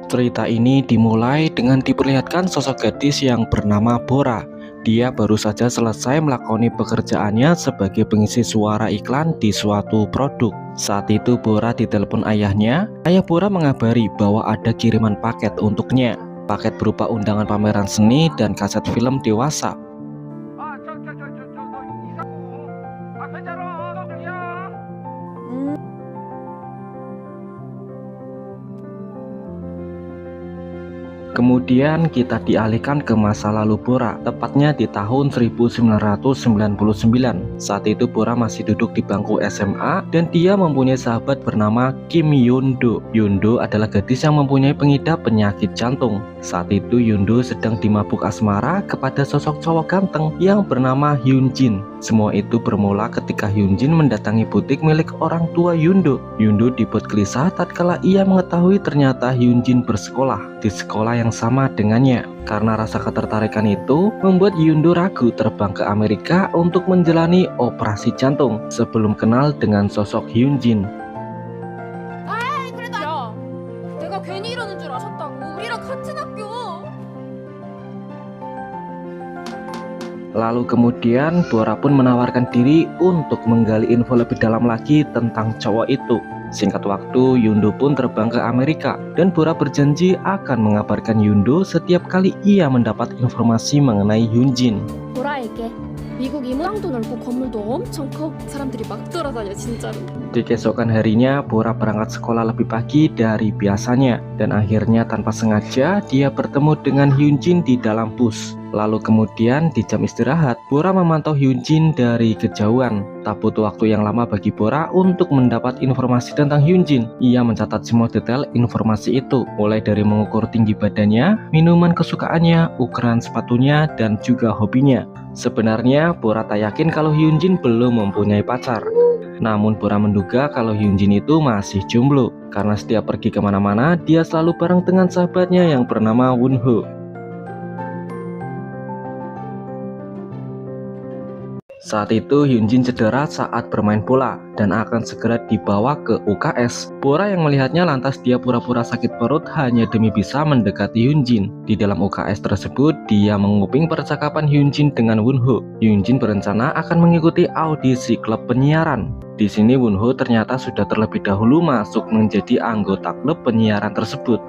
Cerita ini dimulai dengan diperlihatkan sosok gadis yang bernama Bora. Dia baru saja selesai melakoni pekerjaannya sebagai pengisi suara iklan di suatu produk. Saat itu Bora ditelepon ayahnya. Ayah Bora mengabari bahwa ada kiriman paket untuknya. Paket berupa undangan pameran seni dan kaset film dewasa. Kemudian kita dialihkan ke masa lalu Bora, tepatnya di tahun 1999. Saat itu Bora masih duduk di bangku SMA dan dia mempunyai sahabat bernama Kim Yundo. Yundo adalah gadis yang mempunyai pengidap penyakit jantung. Saat itu Yundo sedang dimabuk asmara kepada sosok cowok ganteng yang bernama Hyunjin. Semua itu bermula ketika Hyunjin mendatangi butik milik orang tua Yundo. Yundo dibuat gelisah tatkala ia mengetahui ternyata Hyunjin bersekolah di sekolah yang sama dengannya. Karena rasa ketertarikan itu membuat Yundo ragu terbang ke Amerika untuk menjalani operasi jantung sebelum kenal dengan sosok Hyunjin. 아이 그래도 야 내가 괜히 이러는 줄 아셨다고 우리랑 같은 학교. Lalu kemudian Bora pun menawarkan diri untuk menggali info lebih dalam lagi tentang cowok itu. Singkat waktu, Yundo pun terbang ke Amerika dan Bora berjanji akan mengabarkan Yundo setiap kali ia mendapat informasi mengenai Hyunjin. 보라에게 미국 이무장도 넓고 건물도 엄청 커. 사람들이 막 돌아다녀 진짜로. Di keesokan harinya, Bora berangkat sekolah lebih pagi dari biasanya dan akhirnya tanpa sengaja dia bertemu dengan Hyunjin di dalam bus. Lalu kemudian di jam istirahat, Bora memantau Hyunjin dari kejauhan. Tak butuh waktu yang lama bagi Bora untuk mendapat informasi tentang Hyunjin. Ia mencatat semua detail informasi itu, mulai dari mengukur tinggi badannya, minuman kesukaannya, ukuran sepatunya, dan juga hobinya. Sebenarnya Bora tak yakin kalau Hyunjin belum mempunyai pacar. Namun Bora menduga kalau Hyunjin itu masih jomblo, karena setiap pergi kemana-mana dia selalu bareng dengan sahabatnya yang bernama Wonho. Saat itu Hyunjin cedera saat bermain bola dan akan segera dibawa ke UKS. Bora yang melihatnya lantas dia pura-pura sakit perut hanya demi bisa mendekati Hyunjin. Di dalam UKS tersebut dia menguping percakapan Hyunjin dengan Wonho. Hyunjin berencana akan mengikuti audisi klub penyiaran. Di sini Wonho ternyata sudah terlebih dahulu masuk menjadi anggota klub penyiaran tersebut.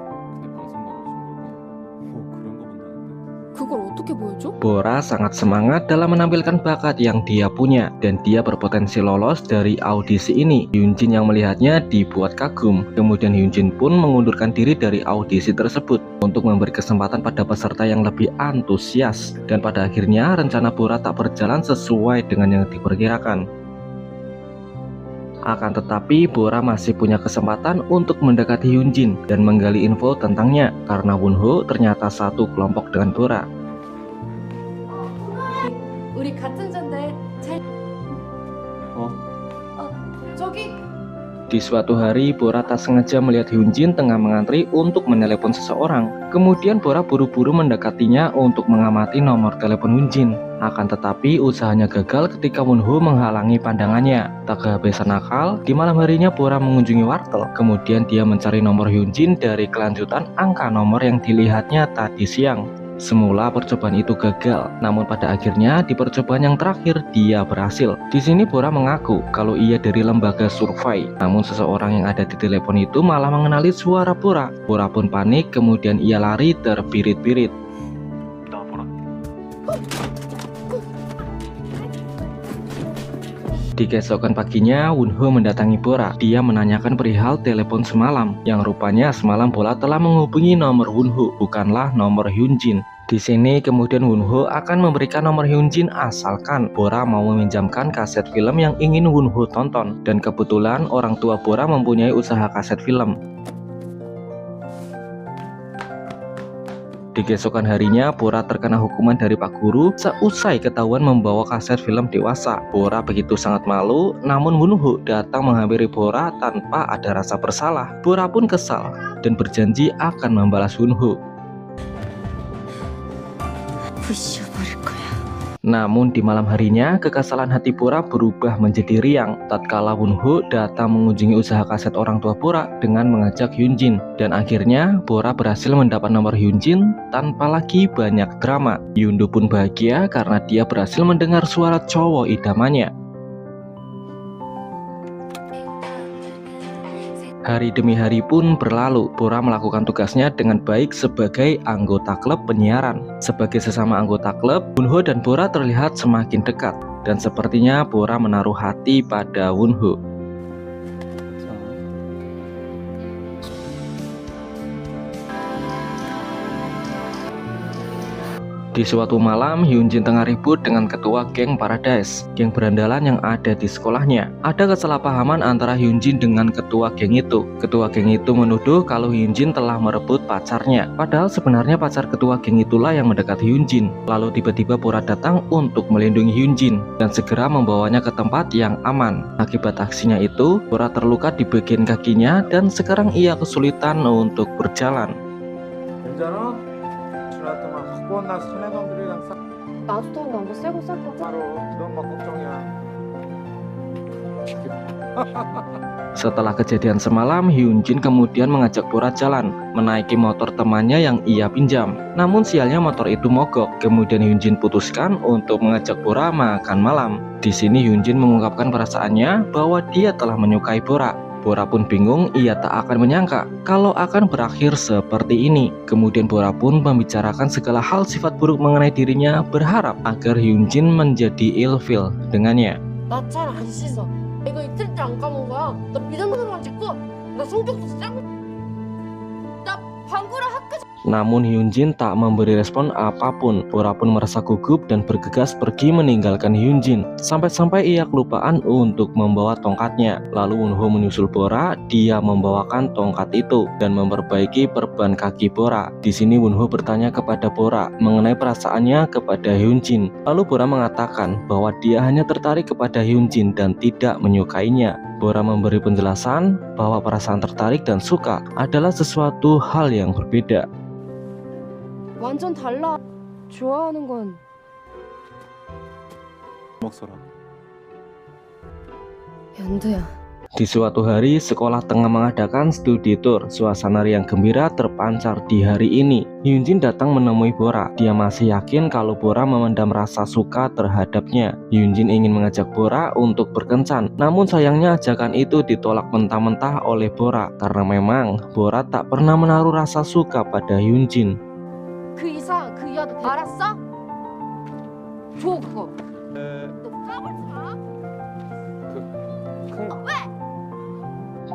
그걸 어떻게 보여줘? Bora sangat semangat dalam menampilkan bakat yang dia punya dan dia berpotensi lolos dari audisi ini. Hyunjin yang melihatnya dibuat kagum. Kemudian Hyunjin pun mengundurkan diri dari audisi tersebut untuk memberi kesempatan pada peserta yang lebih antusias. Dan pada akhirnya rencana Bora tak berjalan sesuai dengan yang diperkirakan. Akan tetapi Bora masih punya kesempatan untuk mendekati Hyunjin dan menggali info tentangnya karena Wonho ternyata satu kelompok dengan Bora. 우리 같은 자인데 잘. 저기. Di suatu hari Bora tak sengaja melihat Hyunjin tengah mengantri untuk menelepon seseorang. Kemudian Bora buru-buru mendekatinya untuk mengamati nomor telepon Hyunjin. Akan tetapi usahanya gagal ketika Wonho menghalangi pandangannya. Tak kehabisan akal, di malam harinya Bora mengunjungi wartel. Kemudian dia mencari nomor Hyunjin dari kelanjutan angka nomor yang dilihatnya tadi siang. Semula percobaan itu gagal, namun pada akhirnya di percobaan yang terakhir dia berhasil. Di sini Bora mengaku kalau ia dari lembaga survei, namun seseorang yang ada di telepon itu malah mengenali suara Bora. Bora pun panik, kemudian ia lari terbirit-birit. Di keesokan paginya, Wonho mendatangi Bora. Dia menanyakan perihal telepon semalam, yang rupanya semalam Bora telah menghubungi nomor Wonho, bukanlah nomor Hyunjin. Di sini kemudian Wonho akan memberikan nomor Hyunjin asalkan Bora mau meminjamkan kaset film yang ingin Wonho tonton. Dan kebetulan orang tua Bora mempunyai usaha kaset film. Di keesokan harinya, Bora terkena hukuman dari Pak Guru seusai ketahuan membawa kaset film dewasa. Bora begitu sangat malu, namun Wonho datang menghampiri Bora tanpa ada rasa bersalah. Bora pun kesal dan berjanji akan membalas Wonho. Namun di malam harinya, kekesalan hati Bora berubah menjadi riang tatkala Wonho datang mengunjungi usaha kaset orang tua Bora dengan mengajak Hyunjin. Dan akhirnya Bora berhasil mendapat nomor Hyunjin tanpa lagi banyak drama. Hyundo pun bahagia karena dia berhasil mendengar suara cowok idamannya. Hari demi hari pun berlalu, Bora melakukan tugasnya dengan baik sebagai anggota klub penyiaran. Sebagai sesama anggota klub, Wonho dan Bora terlihat semakin dekat. Dan sepertinya Bora menaruh hati pada Wonho. Di suatu malam, Hyunjin tengah ribut dengan ketua geng Paradise, geng berandalan yang ada di sekolahnya. Ada kesalahpahaman antara Hyunjin dengan ketua geng itu. Ketua geng itu menuduh kalau Hyunjin telah merebut pacarnya. Padahal sebenarnya pacar ketua geng itulah yang mendekati Hyunjin. Lalu tiba-tiba Bora datang untuk melindungi Hyunjin dan segera membawanya ke tempat yang aman. Akibat aksinya itu, Bora terluka di bagian kakinya dan sekarang ia kesulitan untuk berjalan. 괜찮아? 지났더만 갖고 온 나 사내놈들이랑 싸 나도 더운데 안고 새거 쌀 거지? 바로 넌 막 걱정이야. Setelah kejadian semalam, Hyunjin kemudian mengajak Bora jalan, menaiki motor temannya yang ia pinjam. Namun sialnya motor itu mogok. Kemudian Hyunjin putuskan untuk mengajak Bora makan malam. Di sini Hyunjin mengungkapkan perasaannya bahwa dia telah menyukai Bora. Bora pun bingung, ia tak akan menyangka kalau akan berakhir seperti ini. Kemudian Bora pun membicarakan segala hal sifat buruk mengenai dirinya, berharap agar Hyunjin menjadi ilfil dengannya. 나 잘 안 씻어. 이거 이틀째 안 감은 거야. 나 비눗물만 찍고 나 성격도 짱. 나 방구랑 학교 Namun Hyunjin tak memberi respon apapun. Bora pun merasa gugup dan bergegas pergi meninggalkan Hyunjin. Sampai-sampai ia kelupaan untuk membawa tongkatnya. Lalu Wonho menyusul Bora, dia membawakan tongkat itu dan memperbaiki perban kaki Bora. Di sini Wonho bertanya kepada Bora mengenai perasaannya kepada Hyunjin. Lalu Bora mengatakan bahwa dia hanya tertarik kepada Hyunjin dan tidak menyukainya. Bora memberi penjelasan bahwa perasaan tertarik dan suka adalah sesuatu hal yang berbeda. 완전 달라. 좋아하는 건 먹서라. 연두야. Di suatu hari, sekolah tengah mengadakan studi tour. Suasana riang gembira terpancar di hari ini. Hyunjin datang menemui Bora. Dia masih yakin kalau Bora memendam rasa suka terhadapnya. Hyunjin ingin mengajak Bora untuk berkencan. Namun sayangnya ajakan itu ditolak mentah-mentah oleh Bora. Karena memang Bora tak pernah menaruh rasa suka pada Hyunjin. 그 이상 그 이하도 알았어? 줘 그거. 너 까불지 마.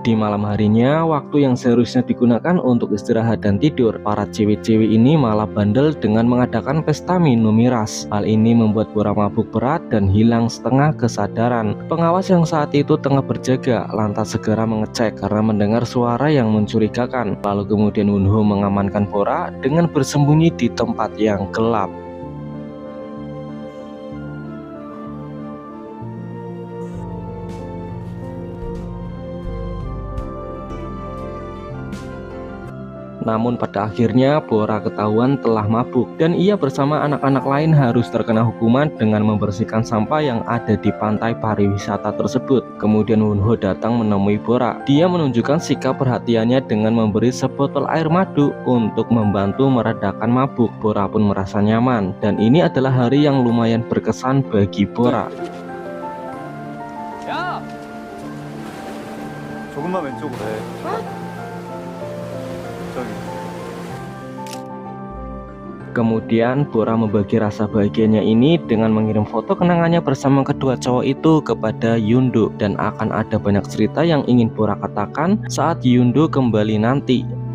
Di malam harinya, waktu yang seharusnya digunakan untuk istirahat dan tidur, para cewek-cewek ini malah bandel dengan mengadakan pesta minum miras. Hal ini membuat Bora mabuk berat dan hilang setengah kesadaran. Pengawas yang saat itu tengah berjaga lantas segera mengecek karena mendengar suara yang mencurigakan. Lalu kemudian Wonho mengamankan Bora dengan bersembunyi di tempat yang gelap. Namun pada akhirnya Bora ketahuan telah mabuk dan ia bersama anak-anak lain harus terkena hukuman dengan membersihkan sampah yang ada di pantai pariwisata tersebut. Kemudian Wonho datang menemui Bora. Dia menunjukkan sikap perhatiannya dengan memberi sebotol air madu untuk membantu meredakan mabuk. Bora pun merasa nyaman dan ini adalah hari yang lumayan berkesan bagi Bora. 야! 조금만 왼쪽으로 해. 저기. Kemudian Bora membagi rasa bahagianya ini dengan mengirim foto kenangannya bersama kedua cowok itu kepada Hyundo. Dan akan ada banyak cerita yang ingin Bora katakan saat Hyundo kembali nanti.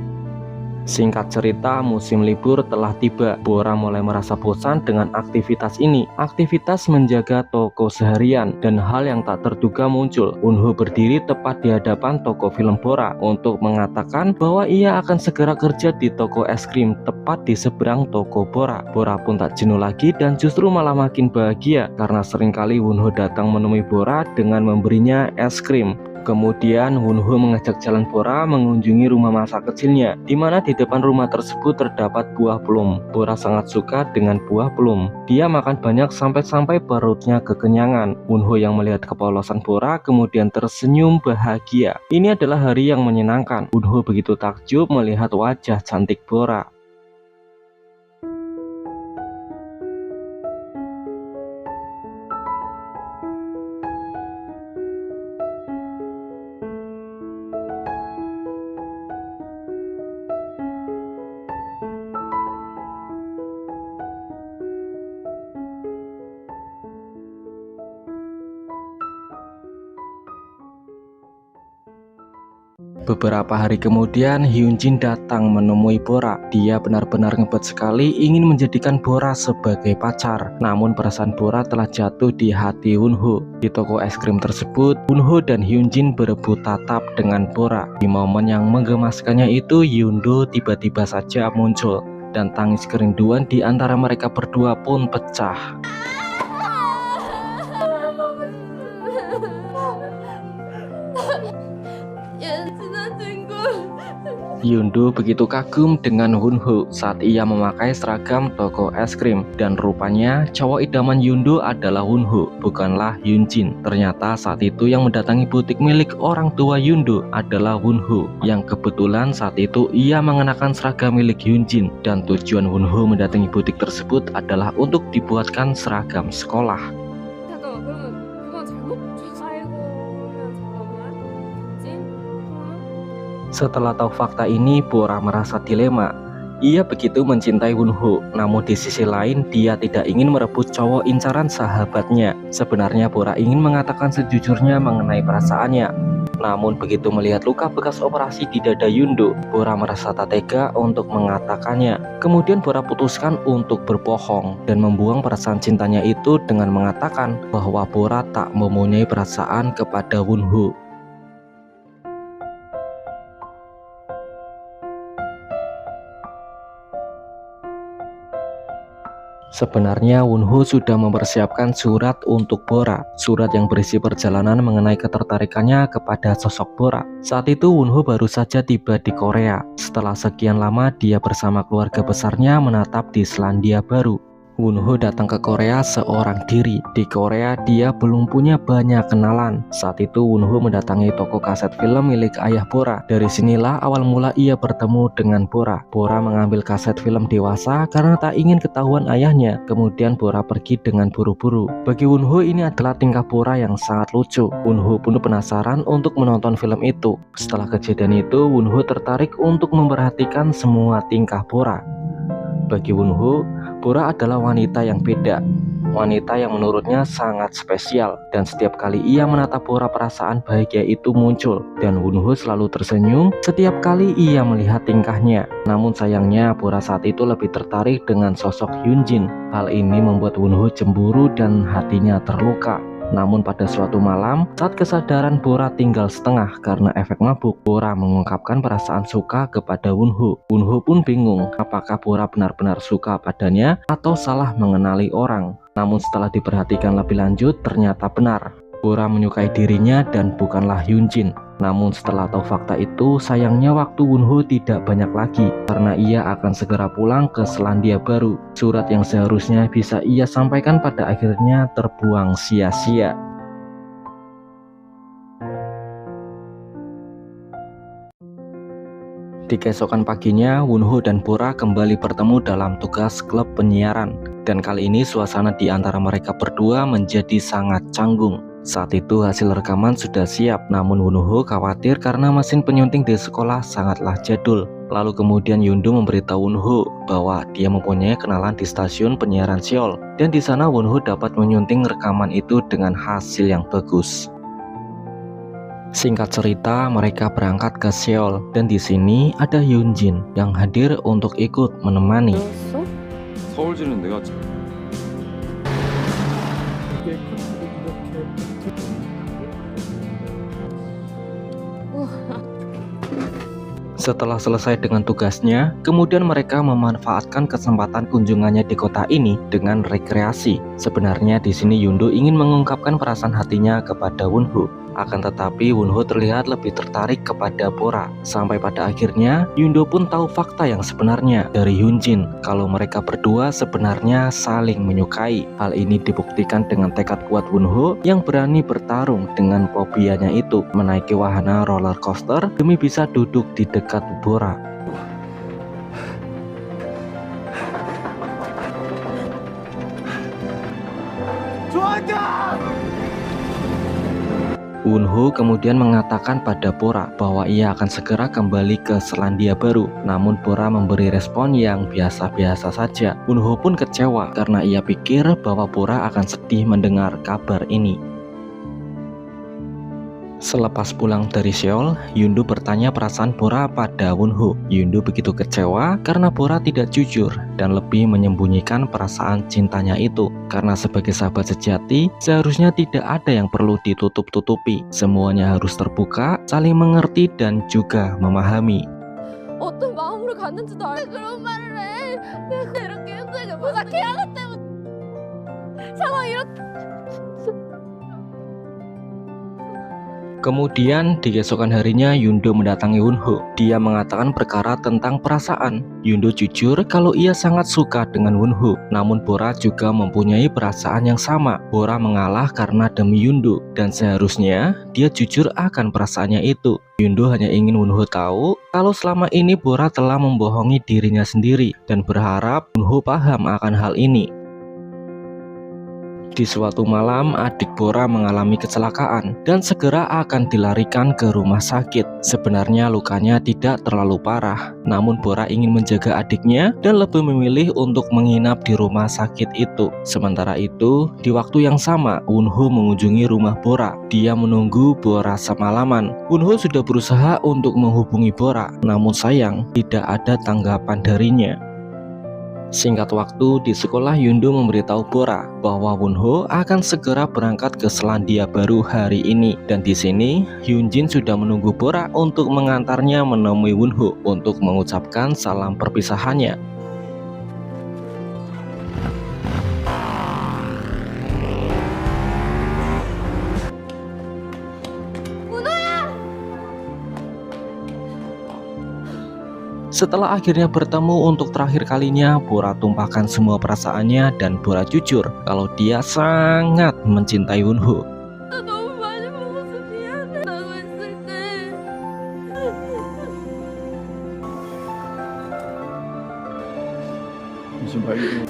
Singkat cerita, musim libur telah tiba. Bora mulai merasa bosan dengan aktivitas ini. Aktivitas menjaga toko seharian dan hal yang tak terduga muncul. Wonho berdiri tepat di hadapan toko film Bora untuk mengatakan bahwa ia akan segera kerja di toko es krim tepat di seberang toko Bora. Bora pun tak jenuh lagi dan justru malah makin bahagia karena seringkali Wonho datang menemui Bora dengan memberinya es krim. Kemudian Wunho mengajak jalan Bora mengunjungi rumah masa kecilnya, di mana di depan rumah tersebut terdapat buah plum. Bora sangat suka dengan buah plum. Dia makan banyak sampai-sampai perutnya kekenyangan. Wunho yang melihat kepolosan Bora kemudian tersenyum bahagia. Ini adalah hari yang menyenangkan. Wunho begitu takjub melihat wajah cantik Bora. Beberapa hari kemudian Hyunjin datang menemui Bora. Dia benar-benar ngebet sekali ingin menjadikan Bora sebagai pacar. Namun perasaan Bora telah jatuh di hati Wunho. Di toko es krim tersebut, Wunho dan Hyunjin berebut tatap dengan Bora. Di momen yang menggemaskannya itu, Yundo tiba-tiba saja muncul dan tangis kerinduan di antara mereka berdua pun pecah. Yundo begitu kagum dengan Wunho saat ia memakai seragam toko es krim, dan rupanya cowok idaman Yundo adalah Wunho, bukanlah Hyunjin. Ternyata saat itu yang mendatangi butik milik orang tua Yundo adalah Wunho, yang kebetulan saat itu ia mengenakan seragam milik Hyunjin, dan tujuan Wunho mendatangi butik tersebut adalah untuk dibuatkan seragam sekolah. 잠깐만, 그러면 그건 잘못? 아이고, 잠깐만. 뭐지? Setelah tahu fakta ini, Bora merasa dilema. Ia begitu mencintai Wunho, namun di sisi lain dia tidak ingin merebut cowok incaran sahabatnya. Sebenarnya Bora ingin mengatakan sejujurnya mengenai perasaannya. Namun begitu melihat luka bekas operasi di dada Yundo, Bora merasa tak tega untuk mengatakannya. Kemudian Bora putuskan untuk berbohong dan membuang perasaan cintanya itu dengan mengatakan bahwa Bora tak mempunyai perasaan kepada Wunho. Sebenarnya Wunho sudah mempersiapkan surat untuk Bora, surat yang berisi perjalanan mengenai ketertarikannya kepada sosok Bora. Saat itu Wunho baru saja tiba di Korea. Setelah sekian lama dia bersama keluarga besarnya menatap di Selandia Baru. Wunho datang ke Korea seorang diri. Di Korea dia belum punya banyak kenalan. Saat itu Wunho mendatangi toko kaset film milik ayah Bora. Dari sinilah awal mula ia bertemu dengan Bora. Bora mengambil kaset film dewasa karena tak ingin ketahuan ayahnya. Kemudian Bora pergi dengan buru-buru. Bagi Wunho ini adalah tingkah Bora yang sangat lucu. Wunho pun penasaran untuk menonton film itu. Setelah kejadian itu, Wunho tertarik untuk memperhatikan semua tingkah Bora. Bagi Wunho, Bora adalah wanita yang beda, wanita yang menurutnya sangat spesial, dan setiap kali ia menatap Bora perasaan bahagia itu muncul, dan Wunho selalu tersenyum setiap kali ia melihat tingkahnya. Namun sayangnya Bora saat itu lebih tertarik dengan sosok Hyunjin. Hal ini membuat Wunho cemburu dan hatinya terluka. Namun pada suatu malam, saat kesadaran Bora tinggal setengah karena efek mabuk, Bora mengungkapkan perasaan suka kepada Wunho. Wunho pun bingung apakah Bora benar-benar suka padanya atau salah mengenali orang. Namun setelah diperhatikan lebih lanjut, ternyata benar. Bora menyukai dirinya dan bukanlah Hyunjin. Namun setelah tahu fakta itu, sayangnya waktu Wunho tidak banyak lagi karena ia akan segera pulang ke Selandia Baru. Surat yang seharusnya bisa ia sampaikan pada akhirnya terbuang sia-sia. Di keesokan paginya, Wunho dan Bora kembali bertemu dalam tugas klub penyiaran. Dan kali ini suasana di antara mereka berdua menjadi sangat canggung. Saat itu hasil rekaman sudah siap, namun Wunho khawatir karena mesin penyunting di sekolah sangatlah jadul. Lalu kemudian Yundo memberitahu Wunho bahwa dia mempunyai kenalan di stasiun penyiaran Seoul, dan di sana Wunho dapat menyunting rekaman itu dengan hasil yang bagus. Singkat cerita, mereka berangkat ke Seoul, dan di sini ada Hyunjin yang hadir untuk ikut menemani. 서울지는 내가 이게 끝으로 이렇게 Setelah selesai dengan tugasnya, kemudian mereka memanfaatkan kesempatan kunjungannya di kota ini dengan rekreasi. Sebenarnya di sini Yundo ingin mengungkapkan perasaan hatinya kepada Wunho. Akan tetapi Wonho terlihat lebih tertarik kepada Bora. Sampai pada akhirnya Yundo pun tahu fakta yang sebenarnya dari Hyunjin, kalau mereka berdua sebenarnya saling menyukai. Hal ini dibuktikan dengan tekad kuat Wonho yang berani bertarung dengan fobianya itu, menaiki wahana roller coaster demi bisa duduk di dekat Bora. Wonho kemudian mengatakan pada Bora bahwa ia akan segera kembali ke Selandia Baru. Namun Bora memberi respon yang biasa-biasa saja. Wonho pun kecewa karena ia pikir bahwa Bora akan sedih mendengar kabar ini. Selepas pulang dari Seoul, Yundo bertanya perasaan Bora pada Wonho. Yundo begitu kecewa karena Bora tidak jujur dan lebih menyembunyikan perasaan cintanya itu. Karena sebagai sahabat sejati, seharusnya tidak ada yang perlu ditutup-tutupi. Semuanya harus terbuka, saling mengerti dan juga memahami. 어떤 마음으로 갔는지도 알고 그런 말을 해. 내가 이렇게 힘들게 뭐가 태양아 때문에 상황 이렇게. Kemudian di keesokan harinya Yundo mendatangi Wonho. Dia mengatakan perkara tentang perasaan. Yundo jujur kalau ia sangat suka dengan Wonho. Namun Bora juga mempunyai perasaan yang sama. Bora mengalah karena demi Yundo, dan seharusnya dia jujur akan perasaannya itu. Yundo hanya ingin Wonho tahu kalau selama ini Bora telah membohongi dirinya sendiri dan berharap Wonho paham akan hal ini. Di suatu malam, adik Bora mengalami kecelakaan dan segera akan dilarikan ke rumah sakit. Sebenarnya lukanya tidak terlalu parah, namun Bora ingin menjaga adiknya dan lebih memilih untuk menginap di rumah sakit itu. Sementara itu, di waktu yang sama, Wonho mengunjungi rumah Bora. Dia menunggu Bora semalaman. Wonho sudah berusaha untuk menghubungi Bora, namun sayang tidak ada tanggapan darinya. Singkat waktu di sekolah, Yundo memberitahu Bora bahwa Wonho akan segera berangkat ke Selandia Baru hari ini, dan di sini Hyunjin sudah menunggu Bora untuk mengantarnya menemui Wonho untuk mengucapkan salam perpisahannya. Setelah akhirnya bertemu untuk terakhir kalinya, Bora tumpahkan semua perasaannya dan Bora jujur kalau dia sangat mencintai Wonho. 나 너무 많이 먹어서 미안해. 나고 있을 때. 무슨 말이지?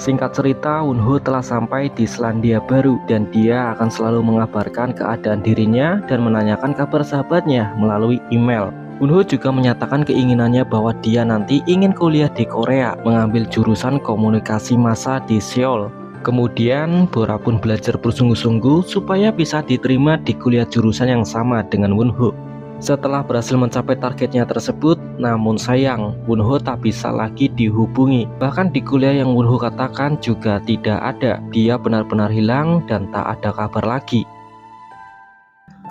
Singkat cerita, Wonho telah sampai di Selandia Baru dan dia akan selalu mengabarkan keadaan dirinya dan menanyakan kabar sahabatnya melalui email. Wonho juga menyatakan keinginannya bahwa dia nanti ingin kuliah di Korea, mengambil jurusan komunikasi massa di Seoul. Kemudian Bora pun belajar bersungguh-sungguh supaya bisa diterima di kuliah jurusan yang sama dengan Wonho. Setelah berhasil mencapai targetnya tersebut, namun sayang, Wonho tak bisa lagi dihubungi. Bahkan di kuliah yang Wonho katakan juga tidak ada. Dia benar-benar hilang dan tak ada kabar lagi.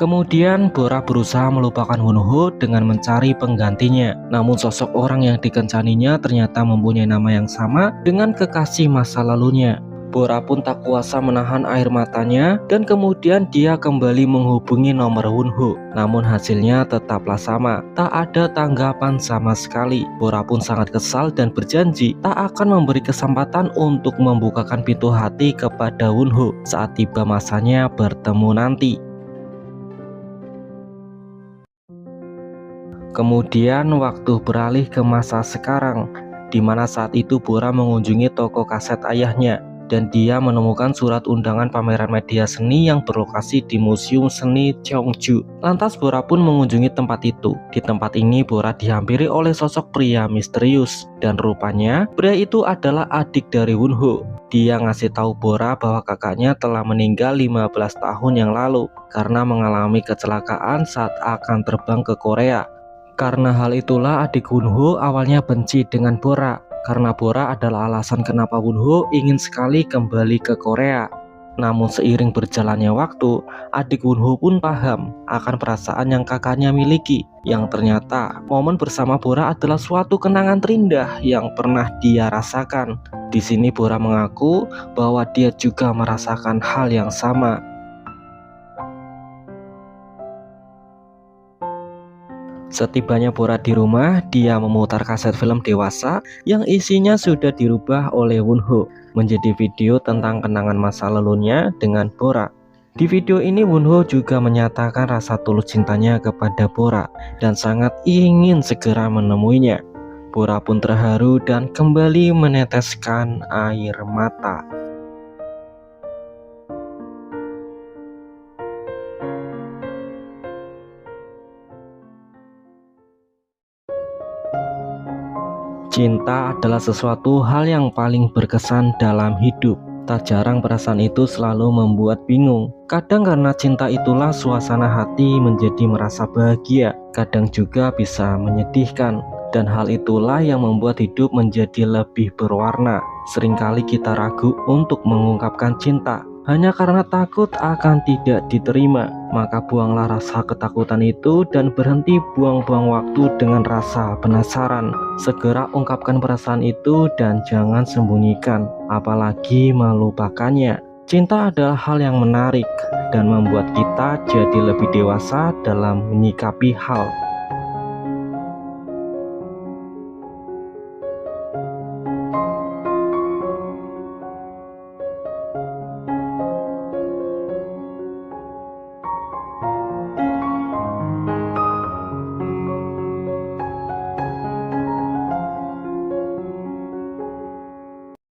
Kemudian Bora berusaha melupakan Wonho dengan mencari penggantinya. Namun sosok orang yang dikencaninya ternyata mempunyai nama yang sama dengan kekasih masa lalunya. Bora pun tak kuasa menahan air matanya dan kemudian dia kembali menghubungi nomor Wonho. Namun hasilnya tetaplah sama, tak ada tanggapan sama sekali. Bora pun sangat kesal dan berjanji tak akan memberi kesempatan untuk membukakan pintu hati kepada Wonho saat tiba masanya bertemu nanti. Kemudian waktu beralih ke masa sekarang, di mana saat itu Bora mengunjungi toko kaset ayahnya. Dan dia menemukan surat undangan pameran media seni yang berlokasi di Museum Seni Cheongju. Lantas Bora pun mengunjungi tempat itu. Di tempat ini Bora dihampiri oleh sosok pria misterius. Dan rupanya pria itu adalah adik dari Wonho. Dia ngasih tahu Bora bahwa kakaknya telah meninggal 15 tahun yang lalu karena mengalami kecelakaan saat akan terbang ke Korea. Karena hal itulah adik Wonho awalnya benci dengan Bora. Karena Bora adalah alasan kenapa Wonho ingin sekali kembali ke Korea. Namun seiring berjalannya waktu, adik Wonho pun paham akan perasaan yang kakaknya miliki, yang ternyata momen bersama Bora adalah suatu kenangan terindah yang pernah dia rasakan. Di sini Bora mengaku bahwa dia juga merasakan hal yang sama. Setibanya Bora di rumah, dia memutar kaset film dewasa yang isinya sudah dirubah oleh Wonho menjadi video tentang kenangan masa lalunya dengan Bora. Di video ini Wonho juga menyatakan rasa tulus cintanya kepada Bora dan sangat ingin segera menemuinya. Bora pun terharu dan kembali meneteskan air mata. Cinta adalah sesuatu hal yang paling berkesan dalam hidup. Tak jarang perasaan itu selalu membuat bingung. Kadang karena cinta itulah suasana hati menjadi merasa bahagia. Kadang juga bisa menyedihkan. Dan hal itulah yang membuat hidup menjadi lebih berwarna. Seringkali kita ragu untuk mengungkapkan cinta hanya karena takut akan tidak diterima. Maka buanglah rasa ketakutan itu dan berhenti buang-buang waktu dengan rasa penasaran. Segera ungkapkan perasaan itu dan jangan sembunyikan, apalagi melupakannya. Cinta adalah hal yang menarik dan membuat kita jadi lebih dewasa dalam menyikapi hal.